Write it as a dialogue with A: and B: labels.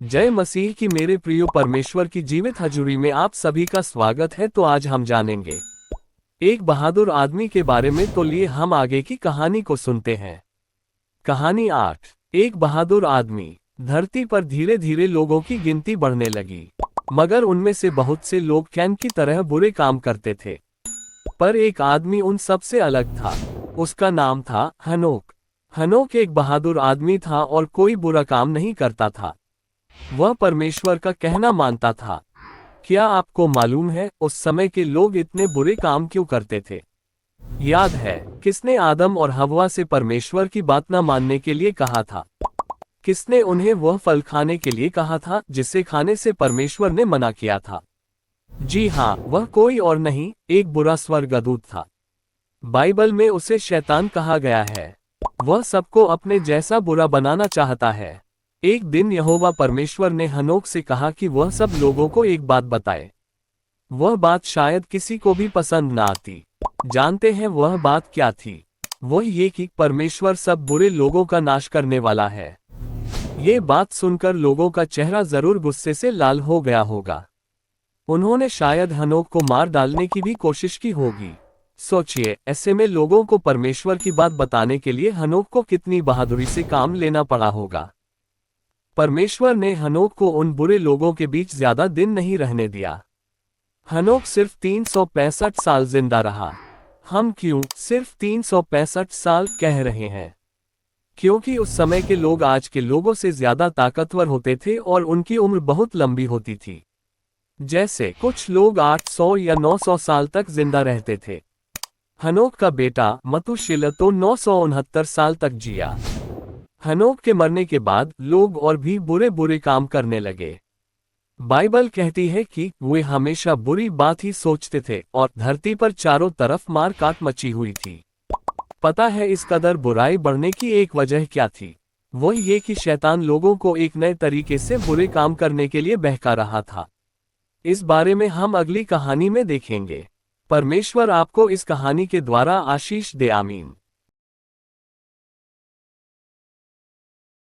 A: जय मसीह की मेरे प्रियो परमेश्वर की जीवित हजूरी में आप सभी का स्वागत है। तो आज हम जानेंगे एक बहादुर आदमी के बारे में। तो लिए हम आगे की कहानी को सुनते हैं। कहानी 8। एक बहादुर आदमी। धरती पर धीरे धीरे लोगों की गिनती बढ़ने लगी, मगर उनमें से बहुत से लोग कैन की तरह बुरे काम करते थे। पर एक आदमी उन सब से अलग था। उसका नाम था हनोक। हनोक एक बहादुर आदमी था और कोई बुरा काम नहीं करता था। वह परमेश्वर का कहना मानता था। क्या आपको मालूम है उस समय के लोग इतने बुरे काम क्यों करते थे? याद है किसने आदम और हव्वा से परमेश्वर की बात न मानने के लिए कहा था? किसने उन्हें वह फल खाने के लिए कहा था जिसे खाने से परमेश्वर ने मना किया था? जी हाँ, वह कोई और नहीं, एक बुरा स्वर्गदूत था। बाइबल में उसे शैतान कहा गया है। वह सबको अपने जैसा बुरा बनाना चाहता है। एक दिन यहोवा परमेश्वर ने हनोक से कहा कि वह सब लोगों को एक बात बताए। वह बात शायद किसी को भी पसंद ना आती। जानते हैं वह बात क्या थी? वह ये कि परमेश्वर सब बुरे लोगों का नाश करने वाला है। ये बात सुनकर लोगों का चेहरा जरूर गुस्से से लाल हो गया होगा। उन्होंने शायद हनोक को मार डालने की भी कोशिश की होगी। सोचिए, ऐसे में लोगों को परमेश्वर की बात बताने के लिए हनोक को कितनी बहादुरी से काम लेना पड़ा होगा। परमेश्वर ने हनोक को उन बुरे लोगों के बीच ज्यादा दिन नहीं रहने दिया। हनोक सिर्फ 365 साल जिंदा रहा। हम क्यों सिर्फ 365 साल कह रहे हैं? क्योंकि उस समय के लोग आज के लोगों से ज्यादा ताकतवर होते थे और उनकी उम्र बहुत लंबी होती थी। जैसे कुछ लोग 800 या 900 साल तक जिंदा रहते थे। हनोक का बेटा मतुशेलह तो 969 साल तक जिया। हनोक के मरने के बाद लोग और भी बुरे बुरे काम करने लगे। बाइबल कहती है कि वे हमेशा बुरी बात ही सोचते थे और धरती पर चारों तरफ मार काट मची हुई थी। पता है इस कदर बुराई बढ़ने की एक वजह क्या थी? वो ये कि शैतान लोगों को एक नए तरीके से बुरे काम करने के लिए बहका रहा था। इस बारे में हम अगली कहानी में देखेंगे। परमेश्वर आपको इस कहानी के द्वारा आशीष दे। आमीन।